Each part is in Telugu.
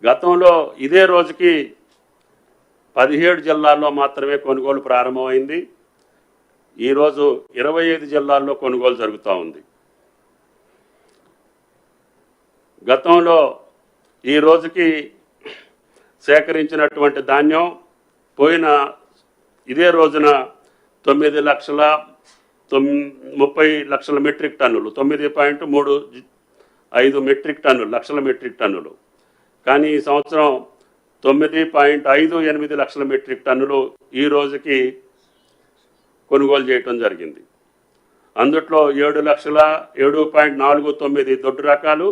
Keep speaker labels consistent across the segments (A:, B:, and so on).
A: గతంలో ఇదే రోజుకి 17 జిల్లాల్లో మాత్రమే కొనుగోలు ప్రారంభమైంది. ఈరోజు 25 జిల్లాల్లో కొనుగోలు జరుగుతూ ఉంది. గతంలో ఈ రోజుకి సేకరించినటువంటి ధాన్యం పోయిన ఇదే రోజున 9,30,00,000 మెట్రిక్ టన్నులు, 9.35 లక్షల మెట్రిక్ టన్నులు. కానీ ఈ సంవత్సరం 9.58 లక్షల మెట్రిక్ టన్నులు ఈ రోజుకి కొనుగోలు చేయటం జరిగింది. అందుట్లో 7,7.49 దొడ్డు రకాలు,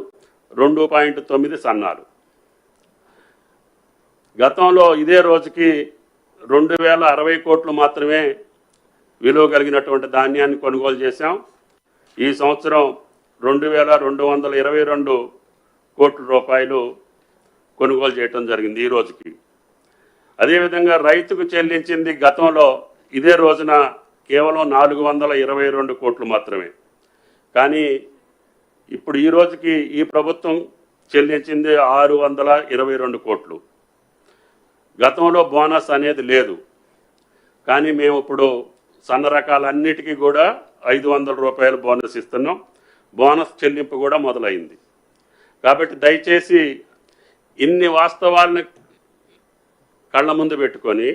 A: 2.9 సన్నాలు. గతంలో ఇదే రోజుకి 2,060 కోట్లు మాత్రమే విలువ కలిగినటువంటి ధాన్యాన్ని కొనుగోలు చేశాం. ఈ సంవత్సరం 2,222 కోట్ల రూపాయలు కొనుగోలు చేయటం జరిగింది ఈ రోజుకి. అదేవిధంగా రైతుకు చెల్లించింది గతంలో ఇదే రోజున కేవలం 422 కోట్లు మాత్రమే. కానీ ఇప్పుడు ఈ రోజుకి ఈ ప్రభుత్వం చెల్లించింది 622 కోట్లు. గతంలో బోనస్ అనేది లేదు, కానీ మేము ఇప్పుడు సన్న రకాలన్నిటికీ కూడా 500 రూపాయలు బోనస్ ఇస్తున్నాం. బోనస్ చెల్లింపు కూడా మొదలైంది. కాబట్టి దయచేసి ఇన్ని వాస్తవాలను కళ్ళ ముందు పెట్టుకొని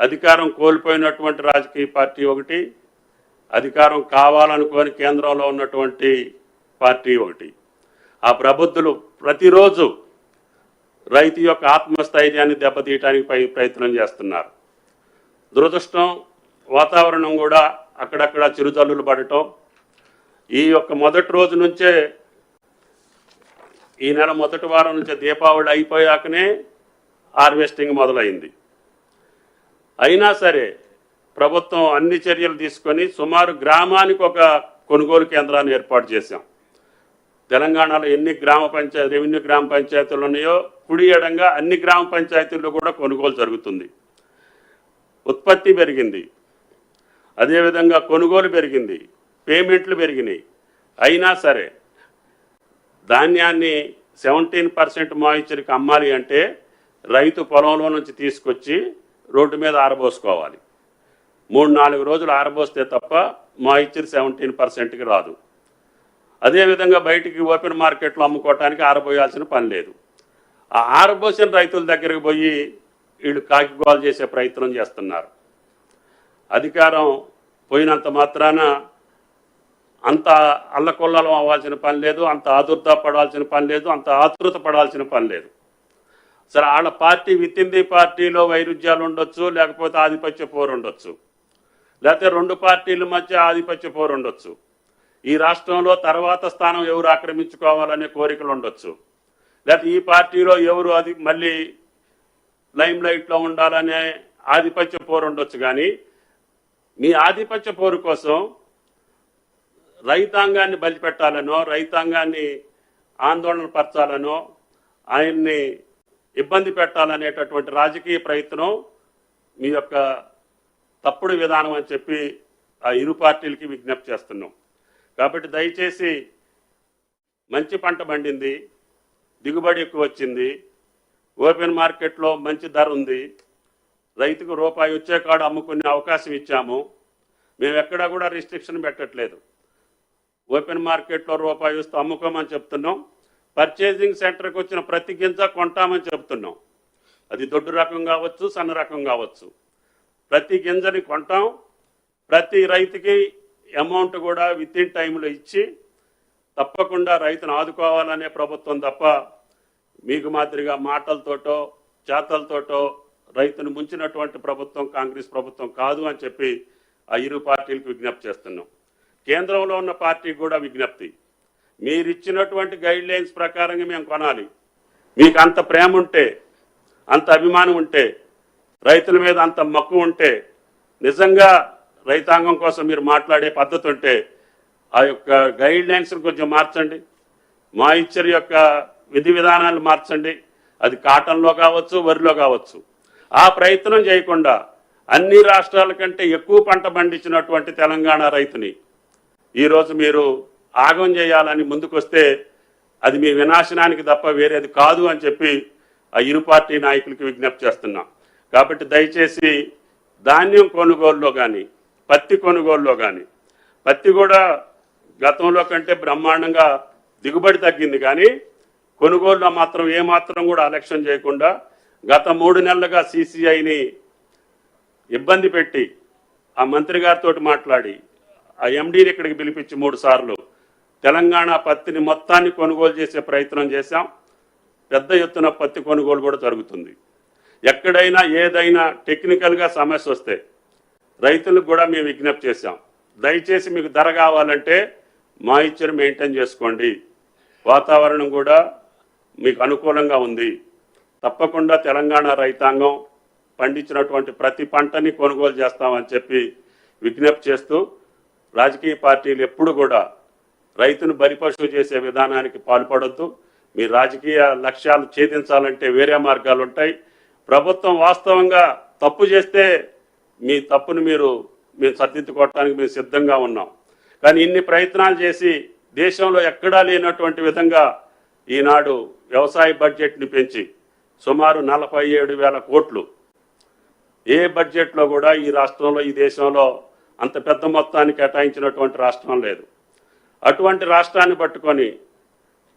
A: అధికారం కోల్పోయినటువంటి రాజకీయ పార్టీ ఒకటి, అధికారం కావాలనుకొని కేంద్రంలో ఉన్నటువంటి పార్టీ ఒకటి, ఆ ప్రబుద్ధులు ప్రతిరోజు రైతు యొక్క ఆత్మస్థైర్యాన్ని దెబ్బతీయడానికి ప్రయత్నం చేస్తున్నారు. దురదృష్టం వాతావరణం కూడా అక్కడక్కడ చిరుజల్లులు పడటం, ఈ యొక్క మొదటి రోజు నుంచే ఈ నెల మొదటి వారం నుంచే దీపావళి అయిపోయాకనే హార్వెస్టింగ్ మొదలైంది. అయినా సరే ప్రభుత్వం అన్ని చర్యలు తీసుకొని సుమారు గ్రామానికి ఒక కొనుగోలు కేంద్రాన్ని ఏర్పాటు చేశాం. తెలంగాణలో ఎన్ని రెవెన్యూ గ్రామ పంచాయతీలు ఉన్నాయో కుడి ఎడంగా అన్ని గ్రామ పంచాయతీల్లో కూడా కొనుగోలు జరుగుతుంది. ఉత్పత్తి పెరిగింది, అదేవిధంగా కొనుగోలు పెరిగింది, పేమెంట్లు పెరిగినాయి. అయినా సరే ధాన్యాన్ని 17% మాయిశ్చర్కి అమ్మాలి అంటే రైతు పొలంలో నుంచి తీసుకొచ్చి రోడ్డు మీద ఆరబోసుకోవాలి. 3-4 రోజులు ఆరబోస్తే తప్ప మాయిశ్చర్ 17%కి రాదు. అదేవిధంగా బయటికి ఓపెన్ మార్కెట్లో అమ్ముకోవటానికి ఆరబోయాల్సిన పని లేదు. ఆ ఆరబోసిన రైతుల దగ్గరికి పోయి వీళ్ళు కాకిగోలు చేసే ప్రయత్నం చేస్తున్నారు. అధికారం పోయినంత మాత్రాన అంత అల్లకొల్లం అవ్వాల్సిన పని లేదు, అంత ఆదుర్ద పడాల్సిన పని లేదు, అంత ఆతృత పడాల్సిన పని లేదు. సరే, వాళ్ళ పార్టీ వితిన్ ది పార్టీలో వైరుధ్యాలు ఉండొచ్చు, లేకపోతే ఆధిపత్య పోరు ఉండొచ్చు, లేకపోతే 2 పార్టీల మధ్య ఆధిపత్య పోరు ఉండొచ్చు, ఈ రాష్ట్రంలో తర్వాత స్థానం ఎవరు ఆక్రమించుకోవాలనే కోరికలు ఉండొచ్చు, లేకపోతే ఈ పార్టీలో ఎవరు అది మళ్ళీ లైమ్ లైట్లో ఉండాలనే ఆధిపత్య పోరు ఉండొచ్చు. కానీ మీ ఆధిపత్య పోరు కోసం రైతాంగాన్ని బలిపెట్టాలనో, రైతాంగాన్ని ఆందోళన పరచాలనో, ఆయన్ని ఇబ్బంది పెట్టాలనేటటువంటి రాజకీయ ప్రయత్నం మీ యొక్క తప్పుడు విధానం అని చెప్పి ఆ ఇరు పార్టీలకి విజ్ఞప్తి చేస్తున్నాం. కాబట్టి దయచేసి మంచి పంట పండింది, దిగుబడి ఎక్కువ వచ్చింది, ఓపెన్ మార్కెట్లో మంచి ధర ఉంది, రైతుకు రూపాయి వచ్చే కాడ అమ్ముకునే అవకాశం ఇచ్చాము. మేము ఎక్కడా కూడా రిస్ట్రిక్షన్ పెట్టట్లేదు. ఓపెన్ మార్కెట్లో రూపాయి వస్తే అమ్ముకోమని చెప్తున్నాం. పర్చేసింగ్ సెంటర్కి వచ్చిన ప్రతి గింజ కొంటామని చెప్తున్నాం. అది దొడ్డు రకం కావచ్చు, సన్న రకం కావచ్చు, ప్రతి గింజని కొంటాం. ప్రతి రైతుకి అమౌంట్ కూడా విత్ ఇన్ టైంలో ఇచ్చి తప్పకుండా రైతును ఆదుకోవాలనే ప్రభుత్వం తప్ప మీకు మాదిరిగా మాటలతోటో చేతలతోటో రైతును ముంచినటువంటి ప్రభుత్వం కాంగ్రెస్ ప్రభుత్వం కాదు అని చెప్పి ఆ ఇరు పార్టీలకు విజ్ఞప్తి చేస్తున్నాం. కేంద్రంలో ఉన్న పార్టీకి కూడా విజ్ఞప్తి, మీరు ఇచ్చినటువంటి గైడ్ లైన్స్ ప్రకారంగా మేము కొనాలి. మీకు అంత ప్రేమ ఉంటే, అంత అభిమానం ఉంటే, రైతుల మీద అంత మక్కువ ఉంటే, నిజంగా రైతాంగం కోసం మీరు మాట్లాడే పద్ధతి ఉంటే ఆ యొక్క గైడ్ లైన్స్ని కొంచెం మార్చండి. మాయిశ్చర్ యొక్క విధి విధానాలు మార్చండి. అది కాటన్లో కావచ్చు, వరిలో కావచ్చు. ఆ ప్రయత్నం చేయకుండా అన్ని రాష్ట్రాల కంటే ఎక్కువ పంట పండించినటువంటి తెలంగాణ రైతుని ఈరోజు మీరు ఆగం చేయాలని ముందుకొస్తే అది మీ వినాశనానికి తప్ప వేరేది కాదు అని చెప్పి ఆ ఇరు పార్టీ నాయకులకి విజ్ఞప్తి చేస్తున్నాం. కాబట్టి దయచేసి ధాన్యం కొనుగోలులో కానీ పత్తి కొనుగోలులో కానీ, పత్తి కూడా గతంలో కంటే బ్రహ్మాండంగా దిగుబడి తగ్గింది, కానీ కొనుగోలులో మాత్రం ఏమాత్రం కూడా అలక్ష్యం చేయకుండా గత 3 నెలలుగా CCIని ఇబ్బంది పెట్టి ఆ మంత్రి గారితో మాట్లాడి ఆ MDని ఇక్కడికి పిలిపించి 3 సార్లు తెలంగాణ పత్తిని మొత్తాన్ని కొనుగోలు చేసే ప్రయత్నం చేశాం. పెద్ద ఎత్తున పత్తి కొనుగోలు కూడా జరుగుతుంది. ఎక్కడైనా ఏదైనా టెక్నికల్గా సమస్య వస్తే రైతులకు కూడా మేము విజ్ఞప్తి చేశాం. దయచేసి మీకు ధర కావాలంటే మా ఇచ్చర్ మెయింటైన్ చేసుకోండి, వాతావరణం కూడా మీకు అనుకూలంగా ఉంది, తప్పకుండా తెలంగాణ రైతాంగం పండించినటువంటి ప్రతి పంటని కొనుగోలు చేస్తామని చెప్పి విజ్ఞప్తి చేస్తూ, రాజకీయ పార్టీలు ఎప్పుడు కూడా రైతును బలిపశువు చేసే విధానానికి పాల్పడొద్దు. మీ రాజకీయ లక్ష్యాలు ఛేదించాలంటే వేరే మార్గాలు ఉంటాయి. ప్రభుత్వం వాస్తవంగా తప్పు చేస్తే మీ తప్పును మేము సర్దిద్దుకోవటానికి మేము సిద్ధంగా ఉన్నాం. కానీ ఇన్ని ప్రయత్నాలు చేసి దేశంలో ఎక్కడా లేనటువంటి విధంగా ఈనాడు వ్యవసాయ బడ్జెట్ని పెంచి సుమారు 47,000 కోట్లు, ఏ బడ్జెట్లో కూడా ఈ రాష్ట్రంలో ఈ దేశంలో అంత పెద్ద మొత్తాన్ని కేటాయించినటువంటి రాష్ట్రం లేదు. అటువంటి రాష్ట్రాన్ని పట్టుకొని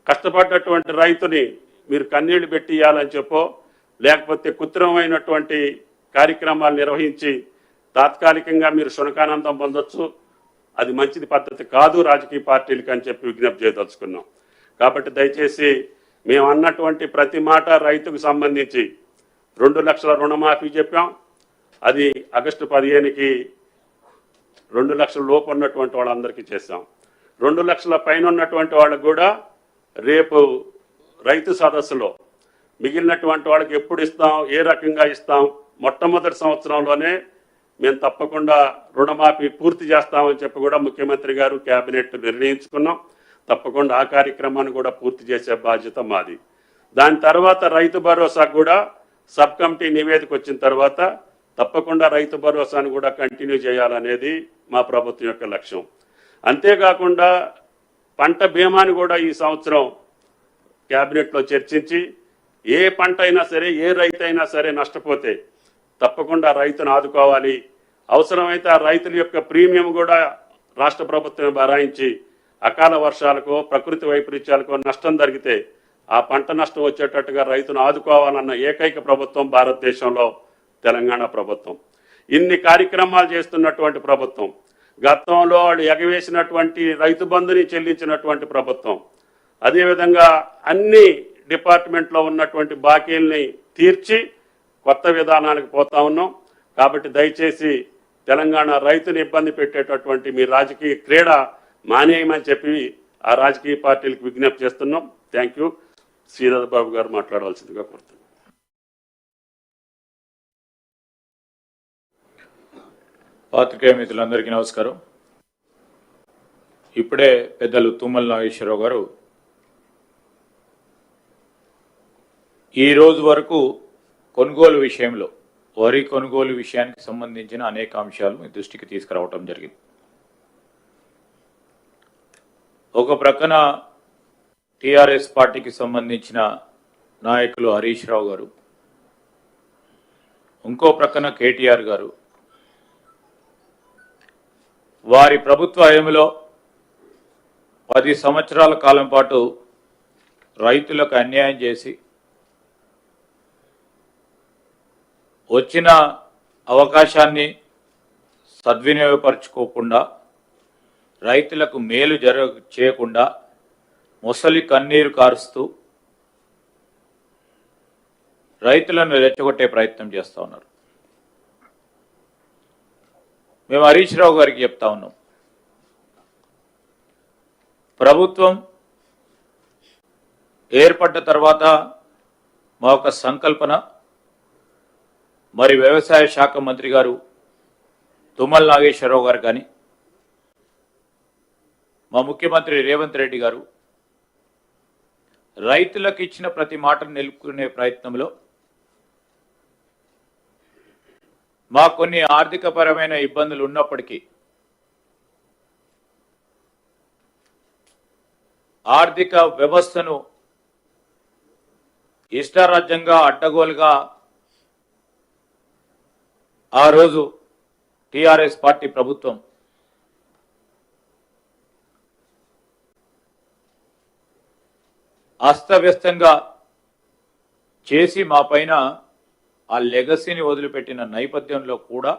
A: కష్టపడ్డటువంటి రైతుని మీరు కన్నీళ్లు పెట్టియాలని చెప్పో, లేకపోతే కృత్రిమమైనటువంటి కార్యక్రమాలు నిర్వహించి తాత్కాలికంగా మీరు శునకానందం పొందొచ్చు, అది మంచిది పద్ధతి కాదు రాజకీయ పార్టీలకి అని చెప్పి విజ్ఞప్తి చేయదలుచుకున్నాం. కాబట్టి దయచేసి మేము అన్నటువంటి ప్రతి మాట రైతుకు సంబంధించి 2 లక్షల రుణమాఫీ చెప్పాం. అది ఆగస్టు 15కి 2 లక్షల లోపు ఉన్నటువంటి వాళ్ళందరికీ చేశాం. 2 లక్షల పైన ఉన్నటువంటి వాళ్ళకు కూడా రేపు రైతు సదస్సులో మిగిలినటువంటి వాళ్ళకి ఎప్పుడు ఇస్తాం, ఏ రకంగా ఇస్తాం, మొట్టమొదటి సంవత్సరంలోనే మేము తప్పకుండా రుణమాఫీ పూర్తి చేస్తామని చెప్పి కూడా ముఖ్యమంత్రి గారు కేబినెట్ నిర్ణయించుకున్నాం. తప్పకుండా ఆ కార్యక్రమాన్ని కూడా పూర్తి చేసే బాధ్యత మాది. దాని తర్వాత రైతు భరోసాకు కూడా సబ్ కమిటీ నివేదిక వచ్చిన తర్వాత తప్పకుండా రైతు భరోసాను కూడా కంటిన్యూ చేయాలనేది మా ప్రభుత్వం యొక్క లక్ష్యం. అంతేకాకుండా పంట బీమాని కూడా ఈ సంవత్సరం కేబినెట్లో చర్చించి ఏ పంట అయినా సరే, ఏ రైతు అయినా సరే నష్టపోతే తప్పకుండా రైతును ఆదుకోవాలి. అవసరమైతే ఆ రైతుల యొక్క ప్రీమియం కూడా రాష్ట్ర ప్రభుత్వం భరాయించి అకాల వర్షాలకో ప్రకృతి వైపరీత్యాలకో నష్టం జరిగితే ఆ పంట నష్టం వచ్చేటట్టుగా రైతును ఆదుకోవాలన్న ఏకైక ప్రభుత్వం భారతదేశంలో తెలంగాణ ప్రభుత్వం. ఇన్ని కార్యక్రమాలు చేస్తున్నటువంటి ప్రభుత్వం, గతంలో వాళ్ళు ఎగవేసినటువంటి రైతు బంధుని చెల్లించినటువంటి ప్రభుత్వం, అదేవిధంగా అన్ని డిపార్ట్మెంట్లో ఉన్నటువంటి బాకీల్ని తీర్చి కొత్త విధానానికి పోతా ఉన్నాం. కాబట్టి దయచేసి తెలంగాణ రైతుని ఇబ్బంది పెట్టేటటువంటి మీ రాజకీయ క్రీడ మానేయమని చెప్పి ఆ రాజకీయ పార్టీలకు విజ్ఞప్తి చేస్తున్నాం. Thank you. శ్రీధర్ బాబు గారు మాట్లాడవలసిందిగా కోరుతున్నాం.
B: పాత్రికేయ మిత్రులందరికీ నమస్కారం. ఇప్పుడే పెద్దలు తుమ్మల నాగేశ్వరరావు గారు ఈ రోజు వరకు కొనుగోలు విషయంలో, వరి కొనుగోలు విషయానికి సంబంధించిన అనేక అంశాలు మీ దృష్టికి తీసుకురావటం జరిగింది. ఒక ప్రక్కన టీఆర్ఎస్ పార్టీకి సంబంధించిన నాయకులు హరీష్ రావు గారు, ఇంకో ప్రక్కన కేటీఆర్ గారు వారి ప్రభుత్వ హయాంలో 10 సంవత్సరాల కాలం పాటు రైతులకు అన్యాయం చేసి వచ్చిన అవకాశాన్ని సద్వినియోగపరచుకోకుండా, రైతులకు మేలు చేయకుండా మొసలి కన్నీరు కారుస్తూ రైతులను రెచ్చగొట్టే ప్రయత్నం చేస్తూ ఉన్నారు. మేము హరీష్ రావు గారికి చెప్తా ఉన్నాం, ప్రభుత్వం ఏర్పడ్డ తర్వాత మా యొక్క సంకల్పన, మరి వ్యవసాయ శాఖ మంత్రి గారు తుమ్మల నాగేశ్వరరావు గారు కానీ, మా ముఖ్యమంత్రి రేవంత్ రెడ్డి గారు రైతులకు ఇచ్చిన ప్రతి మాటను నిలుపుకునే ప్రయత్నంలో మా కొన్ని ఆర్థికపరమైన ఇబ్బందులు ఉన్నప్పటికీ ఆర్థిక వ్యవస్థను ఇష్టారాజ్యంగా అడ్డగోలుగా ఆ రోజు టిఆర్ఎస్ పార్టీ ప్రభుత్వం అస్తవ్యస్తంగా చేసి మా పైన ఆ లెగసీని వదిలిపెట్టిన నేపథ్యంలో కూడా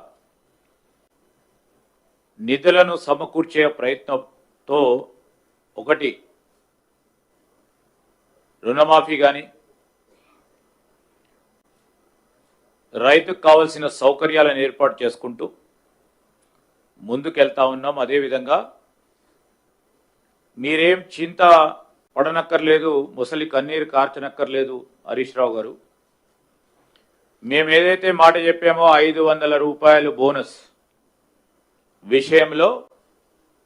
B: నిధులను సమకూర్చే ప్రయత్నంతో ఒకటి రుణమాఫీ కానీ రైతుకు కావాల్సిన సౌకర్యాలను ఏర్పాటు చేసుకుంటూ ముందుకెళ్తా ఉన్నాం. అదేవిధంగా మీరేం చింత పడనక్కర్లేదు, ముసలి కన్నీరు కార్చనక్కర్లేదు హరీష్ రావు గారు. మేము ఏదైతే మాట చెప్పామో 500 రూపాయలు బోనస్ విషయంలో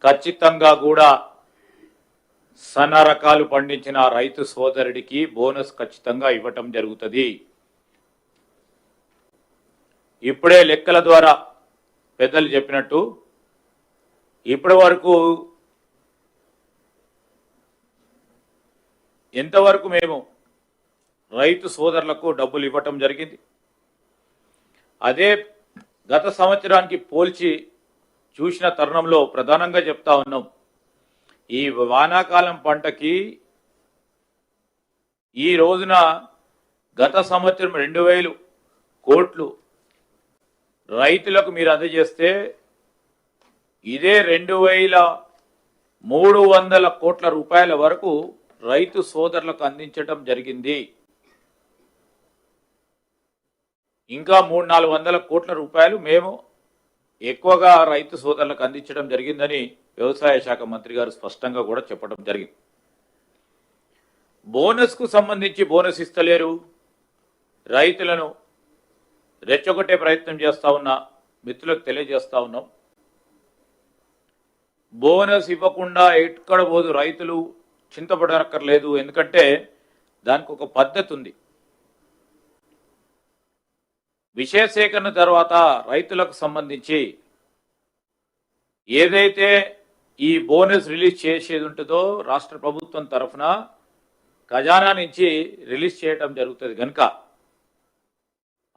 B: ఖచ్చితంగా కూడా సన్న రకాలు పండించిన రైతు సోదరుడికి బోనస్ ఖచ్చితంగా ఇవ్వటం జరుగుతుంది. ఇప్పుడే లెక్కల ద్వారా పెద్దలు చెప్పినట్టు ఇప్పటి వరకు ఎంతవరకు మేము రైతు సోదరులకు డబ్బులు ఇవ్వటం జరిగింది. అదే గత సంవత్సరానికి పోల్చి చూసిన తరుణంలో ప్రధానంగా చెప్తా ఉన్నాం, ఈ వానాకాలం పంటకి ఈ రోజున గత సంవత్సరం 2000 కోట్లు రైతులకు మీరు అందజేస్తే ఇదే 2300 కోట్ల రూపాయల వరకు రైతు సోదరులకు అందించడం జరిగింది. ఇంకా 300-400 కోట్ల రూపాయలు మేము ఎక్కువగా రైతు సోదరులకు అందించడం జరిగిందని వ్యవసాయ శాఖ మంత్రి గారు స్పష్టంగా కూడా చెప్పడం జరిగింది. బోనస్కు సంబంధించి బోనస్ ఇస్తలేరు, రైతులను రెచ్చగొట్టే ప్రయత్నం చేస్తా ఉన్న మిత్రులకు తెలియజేస్తా ఉన్నాం. బోనస్ ఇవ్వకుండా ఎక్కడ పోదు, రైతులు చింతపడనక్కర్లేదు. ఎందుకంటే దానికి ఒక పద్ధతి ఉంది. విషయ సేకరణ తర్వాత రైతులకు సంబంధించి ఏదైతే ఈ బోనస్ రిలీజ్ చేసేది ఉంటుందో రాష్ట్ర ప్రభుత్వం తరఫున ఖజానా నుంచి రిలీజ్ చేయడం జరుగుతుంది. కనుక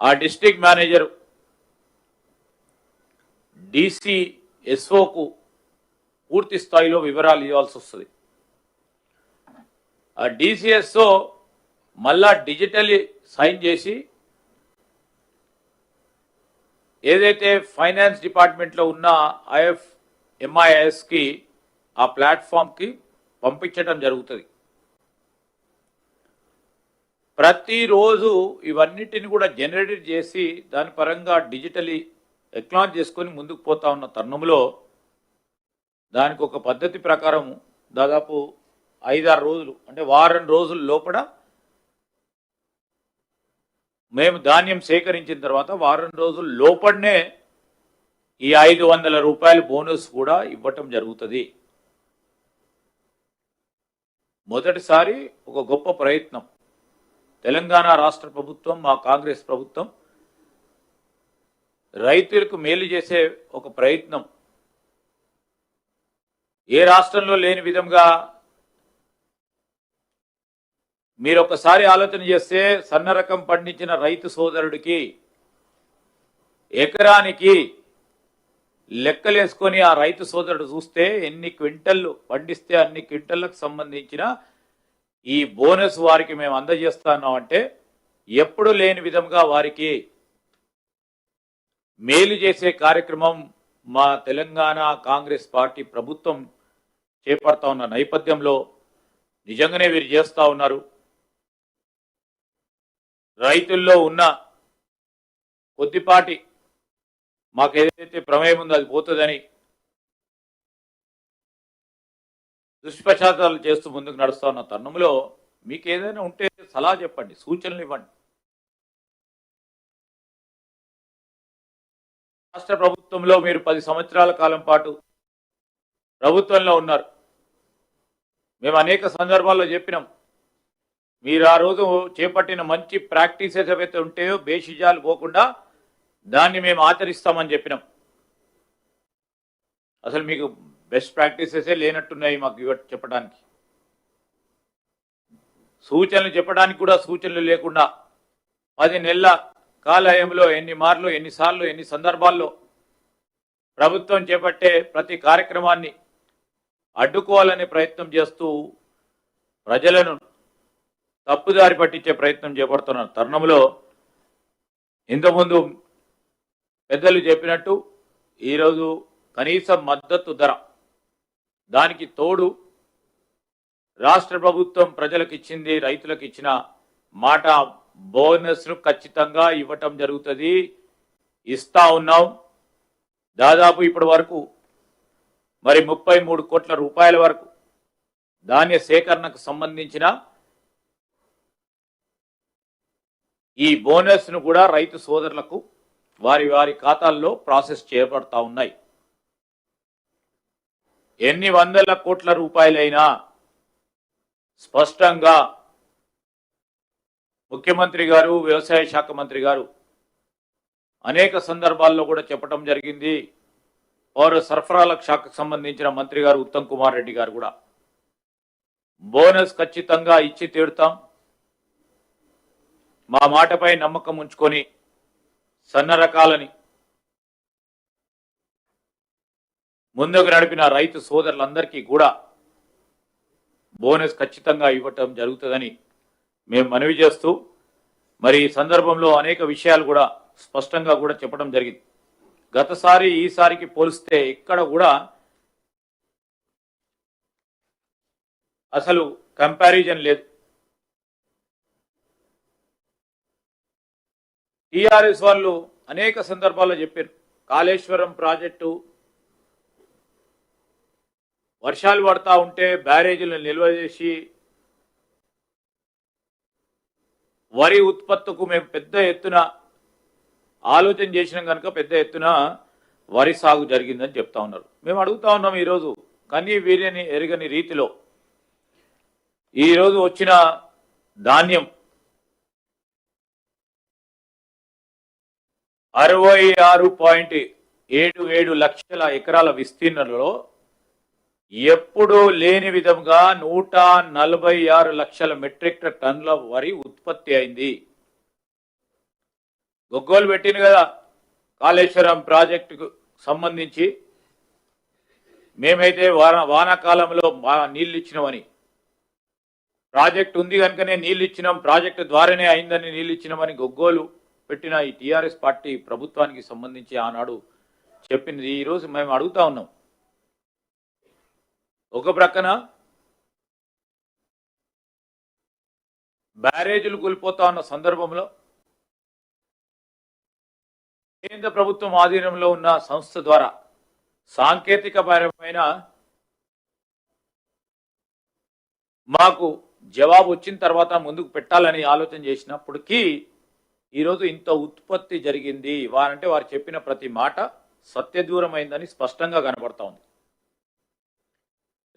B: ఆ డిస్ట్రిక్ట్ మేనేజర్ DCSOకు పూర్తి స్థాయిలో వివరాలు ఇవ్వాల్సి వస్తుంది. ఆ DCSO మళ్ళా డిజిటల్లీ సైన్ చేసి ఏదైతే ఫైనాన్స్ డిపార్ట్మెంట్లో ఉన్న MISకి ఆ ప్లాట్ఫామ్కి పంపించడం జరుగుతుంది. ప్రతిరోజు ఇవన్నిటిని కూడా జనరేట్ చేసి దాని పరంగా డిజిటలీ ఎక్నాలజ్ చేసుకొని ముందుకు పోతా ఉన్న తరుణంలో దానికి ఒక పద్ధతి ప్రకారం దాదాపు 5-6 రోజులు అంటే వారం రోజుల లోపల మేము ధాన్యం సేకరించిన తర్వాత వారం రోజుల లోపలనే ఈ 500 రూపాయల బోనస్ కూడా ఇవ్వటం జరుగుతుంది. మొదటిసారి ఒక గొప్ప ప్రయత్నం తెలంగాణ రాష్ట్ర ప్రభుత్వం, మా కాంగ్రెస్ ప్రభుత్వం రైతులకు మేలు చేసే ఒక ప్రయత్నం ఏ రాష్ట్రంలో లేని విధంగా మీరు ఒకసారి ఆలోచన చేస్తే సన్న రకం పండించిన రైతు సోదరుడికి ఎకరానికి లెక్కలేసుకొని ఆ రైతు సోదరుడు చూస్తే ఎన్ని క్వింటళ్ళు పండిస్తే అన్ని క్వింటళ్లకు సంబంధించిన ఈ బోనస్ వారికి మేము అందజేస్తున్నాం. అంటే ఎప్పుడు లేని విధంగా వారికి మేలు చేసే కార్యక్రమం మా తెలంగాణ కాంగ్రెస్ పార్టీ ప్రభుత్వం చేపడతా ఉన్న నేపథ్యంలో నిజంగానే వీరు చేస్తూ ఉన్నారు. రైతుల్లో ఉన్న కొద్దిపాటి మాకు ఏదైతే ప్రమేయం ఉందో అది పోతుందని దుష్ప్రచారాలు చేస్తూ ముందుకు నడుస్తా ఉన్న తరుణంలో మీకు ఏదైనా ఉంటే సలహా చెప్పండి, సూచనలు ఇవ్వండి. రాష్ట్ర ప్రభుత్వంలో మీరు 10 సంవత్సరాల కాలం పాటు ప్రభుత్వంలో ఉన్నారు. మేము అనేక సందర్భాల్లో చెప్పినాం, మీరు ఆ రోజు చేపట్టిన మంచి ప్రాక్టీసెస్ ఏవైతే ఉంటాయో బేషిజాలు పోకుండా దాన్ని మేము ఆచరిస్తామని చెప్పినాం. అసలు మీకు బెస్ట్ ప్రాక్టీసెసే లేనట్టున్నాయి మాకు చెప్పడానికి. సూచనలు చెప్పడానికి కూడా సూచనలు లేకుండా 10 నెలల కాలయంలో ఎన్ని మార్లు, ఎన్నిసార్లు, ఎన్ని సందర్భాల్లో ప్రభుత్వం చేపట్టే ప్రతి కార్యక్రమాన్ని అడ్డుకోవాలనే ప్రయత్నం చేస్తూ ప్రజలను తప్పుదారి పట్టించే ప్రయత్నం చేపడుతున్న తరుణంలో ఇంతకుముందు పెద్దలు చెప్పినట్టు ఈరోజు కనీస మద్దతు ధర, దానికి తోడు రాష్ట్ర ప్రభుత్వం ప్రజలకు ఇచ్చింది, రైతులకు ఇచ్చిన మాట బోనస్ను ఖచ్చితంగా ఇవ్వటం జరుగుతుంది, ఇస్తా ఉన్నాం. దాదాపు ఇప్పటి వరకు మరి 33 కోట్ల రూపాయల వరకు ధాన్య సేకరణకు సంబంధించిన ఈ బోనస్ను కూడా రైతు సోదరులకు వారి వారి ఖాతాల్లో ప్రాసెస్ చేయబడతా ఉన్నాయి. ఎన్ని వందల కోట్ల రూపాయలైనా స్పష్టంగా ముఖ్యమంత్రి గారు, వ్యవసాయ శాఖ మంత్రి గారు అనేక సందర్భాల్లో కూడా చెప్పడం జరిగింది. పౌర సరఫరాల శాఖకు సంబంధించిన మంత్రి గారు ఉత్తమ్ కుమార్ రెడ్డి గారు కూడా బోనస్ ఖచ్చితంగా ఇచ్చి తీరుతాం, మా మాటపై నమ్మకం ఉంచుకొని సన్న రకాలని ముందుకు నడిపిన రైతు సోదరులందరికీ కూడా బోనస్ ఖచ్చితంగా ఇవ్వటం జరుగుతుందని మేము మనవి చేస్తూ, మరి ఈ సందర్భంలో అనేక విషయాలు కూడా స్పష్టంగా కూడా చెప్పడం జరిగింది. గతసారి ఈసారికి పోలిస్తే ఇక్కడ కూడా అసలు కంపారిజన్ లేదు. టీఆర్ఎస్ వాళ్ళు అనేక సందర్భాల్లో చెప్పారు, కాళేశ్వరం ప్రాజెక్టు వర్షాలు పడతా ఉంటే బ్యారేజీలను నిల్వ చేసి వరి ఉత్పత్తుకు మేము పెద్ద ఎత్తున ఆలోచన చేసినాం కనుక పెద్ద ఎత్తున వరి సాగు జరిగిందని చెప్తా ఉన్నారు. మేము అడుగుతా ఉన్నాం, ఈరోజు కనీ వీర్యని ఎరగని రీతిలో ఈరోజు వచ్చిన ధాన్యం 66.77 లక్షల ఎకరాల విస్తీర్ణంలో ఎప్పుడూ లేని విధంగా 146 లక్షల మెట్రిక్ టన్నుల వరి ఉత్పత్తి అయింది. గొగ్గోలు పెట్టింది కదా కాళేశ్వరం ప్రాజెక్టుకు సంబంధించి, మేమైతే వానాకాలంలో నీళ్ళు ఇచ్చినామని, ప్రాజెక్టు ఉంది కనుకనే నీళ్ళు ఇచ్చినాం, ప్రాజెక్టు ద్వారానే అయిందని నీళ్ళు ఇచ్చినామని గొగ్గోలు పెట్టిన ఈ టీఆర్ఎస్ పార్టీ ప్రభుత్వానికి సంబంధించి ఆనాడు చెప్పింది. ఈరోజు మేము అడుగుతా ఉన్నాం, ఒక ప్రక్కన బ్యారేజీలు కూలిపోతా ఉన్న సందర్భంలో కేంద్ర ప్రభుత్వం ఆధీనంలో ఉన్న సంస్థ ద్వారా సాంకేతికపరమైన మాకు జవాబు వచ్చిన తర్వాత ముందుకు పెట్టాలని ఆలోచన చేసినప్పటికీ ఈరోజు ఇంత ఉత్పత్తి జరిగింది. వారంటే వారు చెప్పిన ప్రతి మాట సత్యదూరమైందని స్పష్టంగా కనబడతా ఉంది.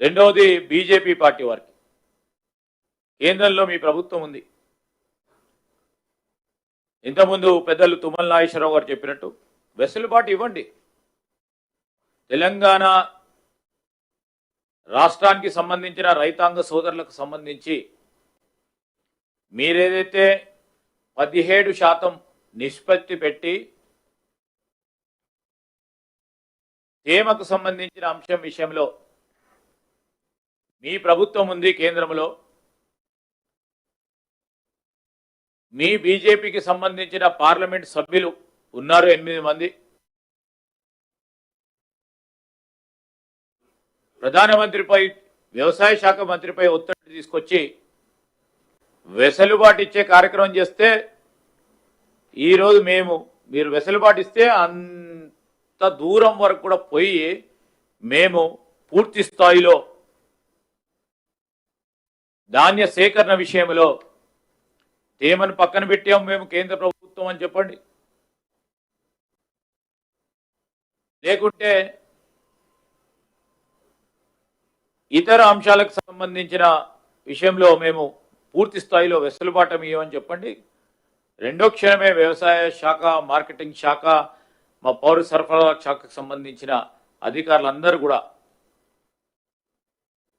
B: రెండవది బీజేపీ పార్టీ వారికి, కేంద్రంలో మీ ప్రభుత్వం ఉంది. ఇంతకుముందు పెద్దలు తుమ్మల నాగేశ్వరరావు గారు చెప్పినట్టు వెసులుబాటు ఇవ్వండి. తెలంగాణ రాష్ట్రానికి సంబంధించిన రైతాంగ సోదరులకు సంబంధించి మీరేదైతే 17% నిష్పత్తి పెట్టి తేమకు సంబంధించిన అంశం విషయంలో మీ ప్రభుత్వం ఉంది కేంద్రంలో, మీ బీజేపీకి సంబంధించిన పార్లమెంట్ సభ్యులు ఉన్నారు 8 మంది. ప్రధానమంత్రిపై, వ్యవసాయ శాఖ మంత్రిపై ఒత్తిడి తీసుకొచ్చి వెసులుబాటు ఇచ్చే కార్యక్రమం చేస్తే, ఈరోజు మీరు వెసులుబాటు ఇస్తే అంత దూరం వరకు కూడా పోయి మేము పూర్తి స్థాయిలో ధాన్య సేకరణ విషయంలో తేమను పక్కన పెట్టాం మేము కేంద్ర ప్రభుత్వం అని చెప్పండి, లేకుంటే ఇతర అంశాలకు సంబంధించిన విషయంలో మేము పూర్తి స్థాయిలో వెసులుబాటు ఇవ్వమని చెప్పండి. రెండో క్షణమే వ్యవసాయ శాఖ, మార్కెటింగ్ శాఖ, మా పౌర సరఫరా శాఖకు సంబంధించిన అధికారులందరూ కూడా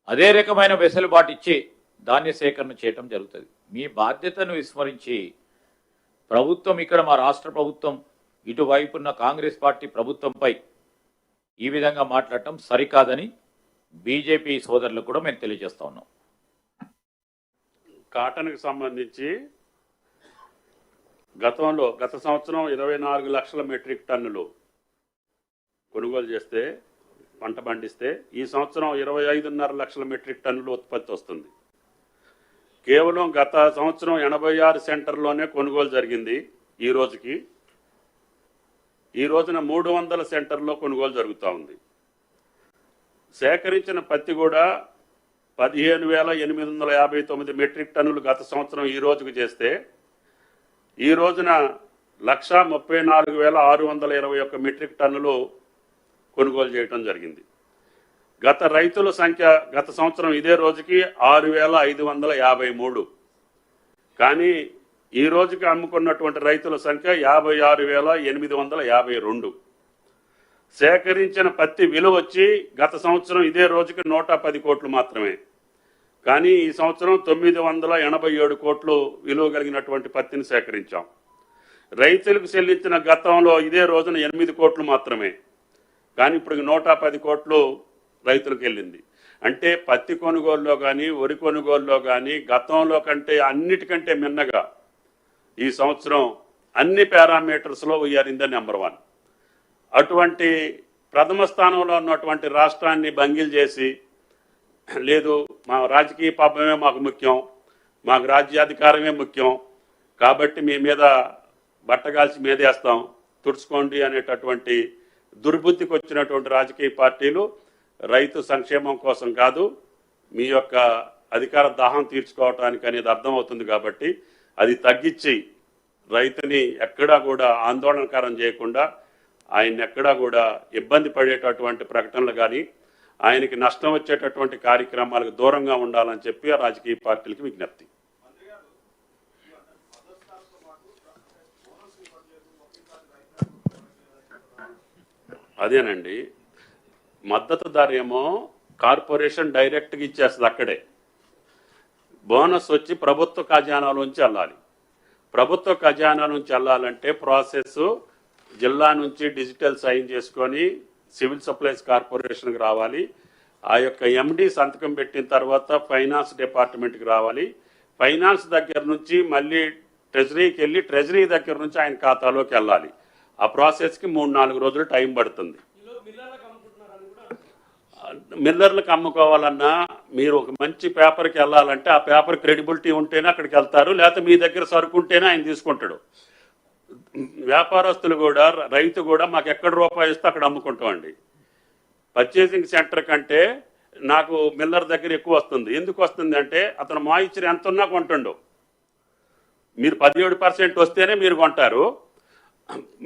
B: అదే రకమైన వెసులుబాటు ఇచ్చి ధాన్య సేకరణ చేయటం జరుగుతుంది. మీ బాధ్యతను విస్మరించి ప్రభుత్వం ఇక్కడ మా రాష్ట్ర ప్రభుత్వం ఇటువైపున్న కాంగ్రెస్ పార్టీ ప్రభుత్వంపై ఈ విధంగా మాట్లాడటం సరికాదని బీజేపీ సోదరులకు కూడా మేము తెలియజేస్తా ఉన్నాం.
A: కాటన్కి సంబంధించి గత సంవత్సరం 24 లక్షల మెట్రిక్ టన్నులు కొనుగోలు చేస్తే పంట పండిస్తే ఈ సంవత్సరం 25.5 లక్షల మెట్రిక్ టన్నులు ఉత్పత్తి వస్తుంది. కేవలం గత సంవత్సరం 86 సెంటర్లోనే కొనుగోలు జరిగింది. ఈ రోజున 300 సెంటర్లో కొనుగోలు జరుగుతూ ఉంది. సేకరించిన పత్తి కూడా 15,859 మెట్రిక్ టన్నులు గత సంవత్సరం ఈ రోజుకు చేస్తే ఈ రోజున 1,34,621 మెట్రిక్ టన్నులు కొనుగోలు చేయడం జరిగింది. రైతుల సంఖ్య గత సంవత్సరం ఇదే రోజుకి 6,553. కానీ ఈ రోజుకి అమ్ముకున్నటువంటి రైతుల సంఖ్య 56,852. సేకరించిన పత్తి విలువ వచ్చి గత సంవత్సరం ఇదే రోజుకి 110 కోట్లు మాత్రమే. కానీ ఈ సంవత్సరం 987 కోట్లు విలువ కలిగినటువంటి పత్తిని సేకరించాం. రైతులకు చెల్లించిన గతంలో ఇదే రోజున 8 కోట్లు మాత్రమే. కానీ ఇప్పుడు 110 కోట్లు రైతులకు వెళ్ళింది. అంటే పత్తి కొనుగోలులో కానీ వరి కొనుగోలులో కానీ గతంలో కంటే అన్నిటికంటే మిన్నగా ఈ సంవత్సరం అన్ని పారామీటర్స్లో వీఆర్ ఇన్ ద నెంబర్ 1. అటువంటి ప్రథమ స్థానంలో ఉన్నటువంటి రాష్ట్రాన్ని భంగిల్ చేసి లేదు మా రాజకీయ పాపమే మాకు ముఖ్యం, మాకు రాజ్యాధికారమే ముఖ్యం, కాబట్టి మీ మీద బట్టగాల్చి మీదేస్తాం తుడుచుకోండి అనేటటువంటి దుర్బుద్ధికి వచ్చినటువంటి రాజకీయ పార్టీలు రైతు సంక్షేమం కోసం కాదు, మీ యొక్క అధికార దాహం తీర్చుకోవటానికి అనేది అర్థమవుతుంది. కాబట్టి అది తగ్గించి రైతుని ఎక్కడా కూడా ఆందోళనకరం చేయకుండా ఆయన ఎక్కడా కూడా ఇబ్బంది పడేటటువంటి ప్రకటనలు కానీ ఆయనకి నష్టం వచ్చేటటువంటి కార్యక్రమాలకు దూరంగా ఉండాలని చెప్పి ఆ రాజకీయ పార్టీలకు విజ్ఞప్తి. అదేనండి, మద్దతు ధర ఏమో కార్పొరేషన్ డైరెక్ట్గా ఇచ్చేస్తుంది. అక్కడే బోనస్ వచ్చి ప్రభుత్వ ఖజానాలోంచి వెళ్ళాలి. ప్రభుత్వ ఖజానా నుంచి వెళ్ళాలంటే ప్రాసెస్ జిల్లా నుంచి డిజిటల్ సైన్ చేసుకొని సివిల్ సప్లైస్ కార్పొరేషన్కి రావాలి. ఆ యొక్క ఎండి సంతకం పెట్టిన తర్వాత ఫైనాన్స్ డిపార్ట్మెంట్కి రావాలి. ఫైనాన్స్ దగ్గర నుంచి మళ్ళీ ట్రెజరీకి వెళ్ళి ట్రెజరీ దగ్గర నుంచి ఆయన ఖాతాలోకి వెళ్ళాలి. ఆ ప్రాసెస్కి 3-4 రోజులు టైం పడుతుంది. మిల్లర్లకు అమ్ముకోవాలన్నా మీరు ఒక మంచి పేపర్కి వెళ్ళాలంటే ఆ పేపర్ క్రెడిబిలిటీ ఉంటేనే అక్కడికి వెళ్తారు, లేకపోతే మీ దగ్గర సరుకు ఉంటేనే ఆయన తీసుకుంటాడు. వ్యాపారస్తులు కూడా రైతు కూడా మాకు ఎక్కడ రూపాయి ఇస్తే అక్కడ అమ్ముకుంటామండి. పర్చేసింగ్ సెంటర్ కంటే నాకు మిల్లర్ దగ్గర ఎక్కువ వస్తుంది. ఎందుకు వస్తుంది అంటే అతను మాయిచ్చర్ ఎంత ఉన్నా కొంటుండు. మీరు 17% వస్తేనే మీరు కొంటారు.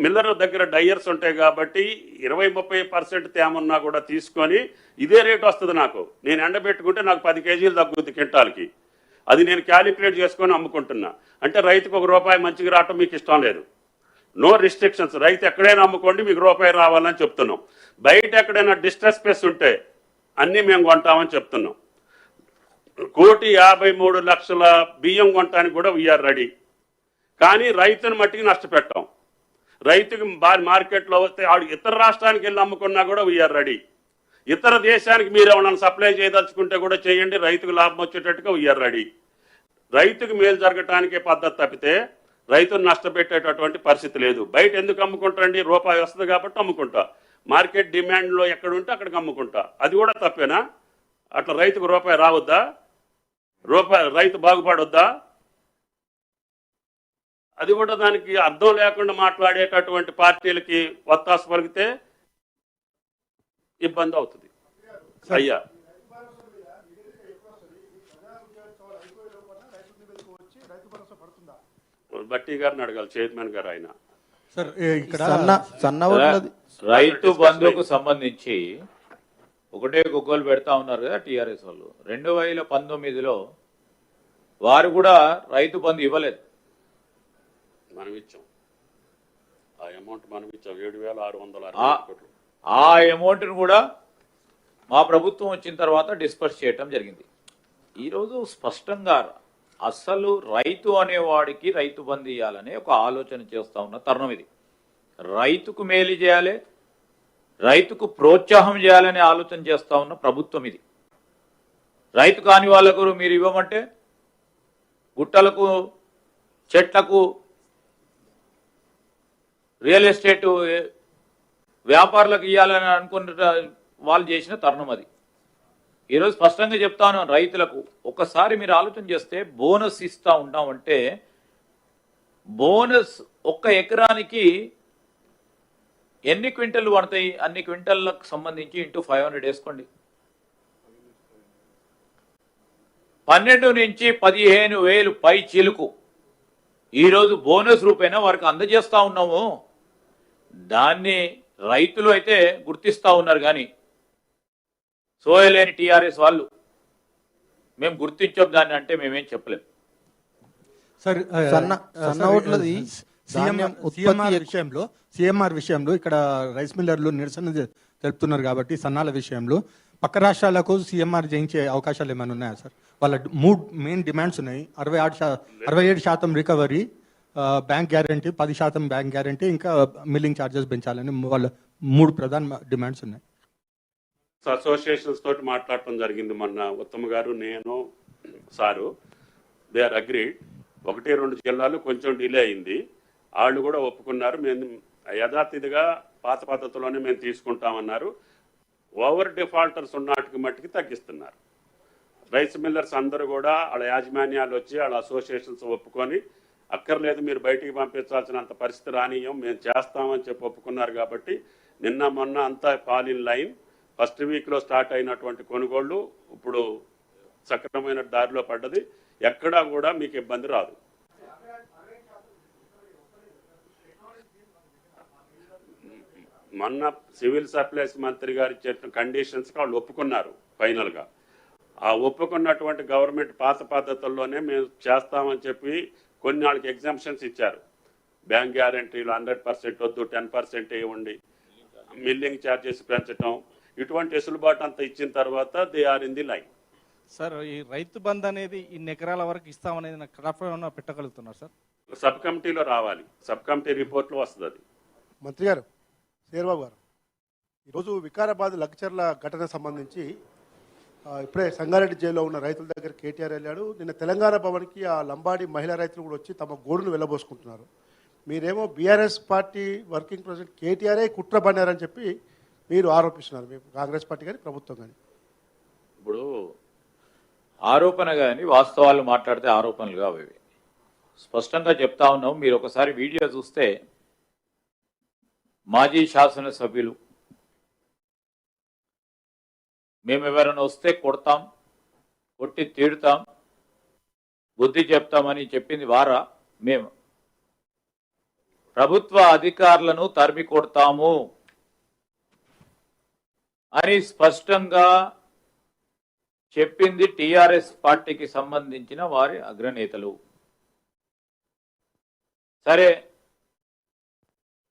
A: మిల్లర్ దగ్గర డయ్యర్స్ ఉంటాయి కాబట్టి 20-30% తేమన్నా కూడా తీసుకొని ఇదే రేటు వస్తుంది. నేను ఎండబెట్టుకుంటే నాకు 10 కేజీలు తగ్గుద్ది క్వింటాల్కి. అది నేను క్యాలిక్యులేట్ చేసుకొని అమ్ముకుంటున్నా. అంటే రైతుకు ₹1 మంచిగా రావటం మీకు ఇష్టం లేదు. నో రిస్ట్రిక్షన్స్, రైతు ఎక్కడైనా అమ్ముకోండి, మీకు ₹1 రావాలని చెప్తున్నాం. బయట ఎక్కడైనా డిస్ట్రెస్ స్పేస్ ఉంటే అన్నీ మేము కొంటామని చెప్తున్నాం. 1,53,00,000 బియ్యం కొనటానికి కూడా వీఆర్ రెడీ. కానీ రైతుని మట్టికి నష్టపెట్టాం. రైతుకి మార్కెట్లో వస్తే ఆడు ఇతర రాష్ట్రానికి వెళ్ళి అమ్ముకున్నా కూడా వీఆర్ రెడీ. ఇతర దేశానికి మీరు ఏమన్నా సప్లై చేయదలుచుకుంటే కూడా చేయండి, రైతుకు లాభం వచ్చేటట్టుగా వీఆర్ రెడీ. రైతుకు మేలు జరగటానికే పద్ధతి తప్పితే రైతును నష్టపెట్టేటటువంటి పరిస్థితి లేదు. బయట ఎందుకు అమ్ముకుంటారండి? ₹1 వస్తుంది కాబట్టి అమ్ముకుంటా. మార్కెట్ డిమాండ్లో ఎక్కడ ఉంటే అక్కడికి అమ్ముకుంటా. అది కూడా తప్పేనా? అట్లా రైతుకు ₹1 రావద్దా? రైతు బాగుపడొద్దా? అది కూడా దానికి అర్థం లేకుండా మాట్లాడేటటువంటి పార్టీలకి వత్తాసు పలికితే ఇబ్బంది అవుతుంది. అయ్యా బట్టి గారిని అడగాలి, చైర్మన్ గారు. ఆయన
B: రైతు బంధుకు సంబంధించి ఒకటే గొగ్గోలు పెడతా ఉన్నారు కదా టీఆర్ఎస్ వాళ్ళు. 2019లో వారు కూడా రైతు బంధు ఇవ్వలేదు.
A: మనం ఇచ్చాం ఆ అమౌంట్, మనం ఇచ్చాం 7,660 కోట్లు. ఆ
B: అమౌంట్ను కూడా మా ప్రభుత్వం వచ్చిన తర్వాత డిస్పర్స్ చేయటం జరిగింది. ఈరోజు స్పష్టంగా అసలు రైతు అనేవాడికి రైతు బంధు ఇవ్వాలనే ఒక ఆలోచన చేస్తా ఉన్న తరుణం ఇది. రైతుకు మేలు చేయాలి, రైతుకు ప్రోత్సాహం చేయాలనే ఆలోచన చేస్తా ఉన్న ప్రభుత్వం ఇది. రైతు కాని వాళ్ళకు మీరు ఇవ్వమంటే గుట్టలకు, చెట్లకు, రియల్ ఎస్టేట్ వ్యాపారులకు ఇవ్వాలని అనుకున్న వాళ్ళు చేసిన తరుణం అది. ఈరోజు స్పష్టంగా చెప్తాను రైతులకు, ఒకసారి మీరు ఆలోచన చేస్తే బోనస్ ఇస్తా ఉంటామంటే బోనస్ ఒక్క ఎకరానికి ఎన్ని క్వింటల్ పడతాయి, అన్ని క్వింటల్లకు సంబంధించి ఇంటూ 500 వేసుకోండి. 12 నుంచి 15,000 పై చిలుకు ఈరోజు బోనస్ రూపేణా వారికి అందజేస్తా ఉన్నాము. దాన్ని రైతులు అయితే గుర్తిస్తా ఉన్నారు, కానీ సోయలేని టీఆర్ఎస్ వాళ్ళు మేము గుర్తించాం దాన్ని అంటే మేమేం చెప్పలేం.
C: సార్
D: సన్నఓట్లది
C: సిఎంఆర్ విషయంలో ఇక్కడ రైస్ మిల్లర్లు నిరసన తెలుపుతున్నారు కాబట్టి సన్నాల విషయంలో పక్క రాష్ట్రాలకు సిఎంఆర్ చేయించే అవకాశాలు ఏమైనా ఉన్నాయా సార్? వాళ్ళ 3 మెయిన్ డిమాండ్స్ ఉన్నాయి. 67% recovery, bank guarantee, 10% bank guarantee, ఇంకా మిల్లింగ్ ఛార్జెస్ పెంచాలని వాళ్ళ 3 ప్రధాన డిమాండ్స్ ఉన్నాయి.
A: అసోసియేషన్స్ తోటి మాట్లాడటం జరిగింది మొన్న. ఉత్తమ్ గారు, నేను, సారు, దే ఆర్ అగ్రీడ్. 1-2 జిల్లాలు కొంచెం డిలే అయింది, వాళ్ళు కూడా ఒప్పుకున్నారు. మేము యథాతిథిగా పాత పద్ధతిలోనే మేము తీసుకుంటామన్నారు. ఓవర్ డిఫాల్టర్స్ ఉన్నాటికి మట్టికి తగ్గిస్తున్నారు. రైస్ మిల్లర్స్ అందరూ కూడా వాళ్ళ యాజమాన్యాలు వచ్చి వాళ్ళ అసోసియేషన్స్ ఒప్పుకొని అక్కర్లేదు మీరు బయటికి పంపించాల్సినంత పరిస్థితి రానియం, మేము చేస్తామని చెప్పి ఒప్పుకున్నారు. కాబట్టి నిన్న మొన్న అంతా ఫాల్ ఇన్ లైన్. ఫస్ట్ వీక్లో స్టార్ట్ అయినటువంటి కొనుగోళ్లు ఇప్పుడు సక్రమైన దారిలో పడ్డది. ఎక్కడా కూడా మీకు ఇబ్బంది రాదు. మొన్న సివిల్ సప్లైస్ మంత్రి గారు ఇచ్చిన కండిషన్స్కి వాళ్ళు ఒప్పుకున్నారు ఫైనల్గా. ఆ ఒప్పుకున్నటువంటి గవర్నమెంట్ పాత పద్ధతుల్లోనే మేము చేస్తామని చెప్పి కొన్ని వాళ్ళకి ఎగ్జామ్షన్స్ ఇచ్చారు. బ్యాంక్ గ్యారంటీలు 100% వద్దు, 10% ఇవ్వండి, మిల్లింగ్ ఛార్జెస్ పెంచడం, ఇటువంటి వెసులుబాటు అంతా ఇచ్చిన తర్వాత they are in the line.
D: Sir, ఈ రైతు బంధు అనేది ఇన్ని ఎకరాల వరకు ఇస్తామనేది నాకు క్రాఫ్ ఏమన్నా పెట్టగలుగుతున్నారు సార్?
A: సబ్ కమిటీలో రావాలి, సబ్ కమిటీ రిపోర్ట్లో వస్తుంది అది.
E: మంత్రి గారు, శేర్బాబు గారు, ఈరోజు వికారాబాద్ లగ్చర్ల ఘటన సంబంధించి ఇప్పుడే సంగారెడ్డి జైల్లో ఉన్న రైతుల దగ్గర కేటీఆర్ వెళ్ళాడు. నిన్న తెలంగాణ భవన్కి ఆ లంబాడి మహిళా రైతులు కూడా వచ్చి తమ గోడును వెళ్ళబోసుకుంటున్నారు. మీరేమో బీఆర్ఎస్ పార్టీ వర్కింగ్ ప్రెసిడెంట్ కేటీఆరే కుట్ర పన్నారని చెప్పి మీరు ఆరోపిస్తున్నారు, మేము కాంగ్రెస్ పార్టీ కానీ ప్రభుత్వం కానీ.
B: ఇప్పుడు ఆరోపణ కానీ వాస్తవాలు మాట్లాడితే ఆరోపణలు కావు. స్పష్టంగా చెప్తా ఉన్నాం. మీరు ఒకసారి వీడియో చూస్తే మాజీ శాసనసభ్యులు మేము ఎవరైనా వస్తే కొడతాం, కొట్టి తీడుతాం, బుద్ధి చెప్తామని చెప్పింది వారా? మేము ప్రభుత్వ అధికారులను తరిమి కొడతాము అని స్పష్టంగా చెప్పింది టీఆర్ఎస్ పార్టీకి సంబంధించిన వారి అగ్రనేతలు. సరే,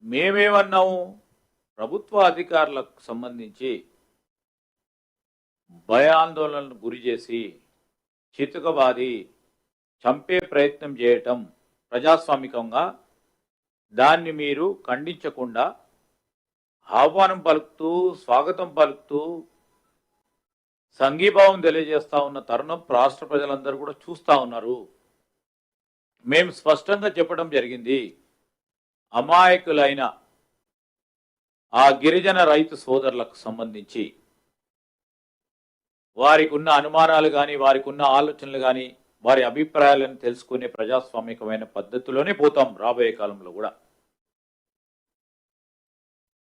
B: మేమేమన్నాము? ప్రభుత్వ అధికారులకు సంబంధించి భయాందోళనకు గురి చేసి చితుకబాది చంపే ప్రయత్నం చేయటం ప్రజాస్వామికంగా దాన్ని మీరు ఖండించకుండా ఆహ్వానం పలుకుతూ, స్వాగతం పలుకుతూ, సంఘీభావం తెలియజేస్తా ఉన్న తరుణం రాష్ట్ర ప్రజలందరూ కూడా చూస్తూ ఉన్నారు. మేము స్పష్టంగా చెప్పడం జరిగింది, అమాయకులైన ఆ గిరిజన రైతు సోదరులకు సంబంధించి వారికి ఉన్న అనుమానాలు కానీ, వారికి ఉన్న ఆలోచనలు కానీ, వారి అభిప్రాయాలను తెలుసుకునే ప్రజాస్వామికమైన పద్ధతిలోనే పోతాం రాబోయే కాలంలో కూడా.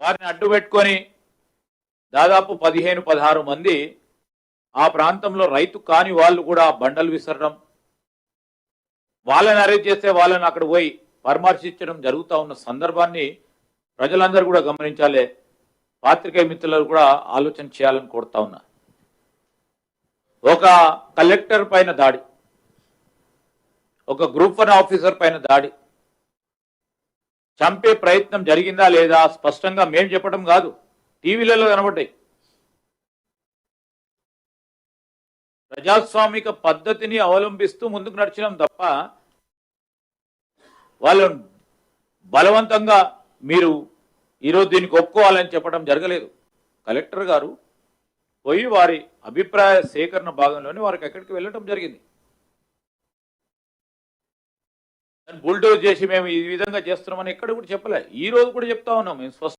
B: వారిని అడ్డుపెట్టుకొని దాదాపు 15-16 మంది ఆ ప్రాంతంలో రైతు కాని వాళ్ళు కూడా బండలు విసరడం, వాళ్ళని అరెస్ట్ చేస్తే వాళ్ళని అక్కడ పోయి పరామర్శించడం జరుగుతూ ఉన్న సందర్భాన్ని ప్రజలందరూ కూడా గమనించాలి. పాత్రికేయ మిత్రులు కూడా ఆలోచన చేయాలని కోరుతా ఉన్నా. ఒక కలెక్టర్ పైన దాడి, ఒక గ్రూప్ 1 ఆఫీసర్ పైన దాడి, చంపే ప్రయత్నం జరిగిందా లేదా స్పష్టంగా మేం చెప్పడం కాదు, టీవీలలో కనబడ్డాయి. ప్రజాస్వామిక పద్ధతిని అవలంబిస్తూ ముందుకు నడిచినాం తప్ప వాళ్ళను బలవంతంగా మీరు ఈరోజు దీనికి ఒప్పుకోవాలని చెప్పడం జరగలేదు. కలెక్టర్ గారు పోయి వారి అభిప్రాయ సేకరణ భాగంలోనే వారికి ఎక్కడికి వెళ్ళటం జరిగింది. బుల్డోజ్ చేసి మేము ఈ విధంగా చేస్తున్నామని ఎక్కడ కూడా చెప్పలే. ఈ రోజు కూడా చెప్తా ఉన్నాం మేము స్పష్టంగా.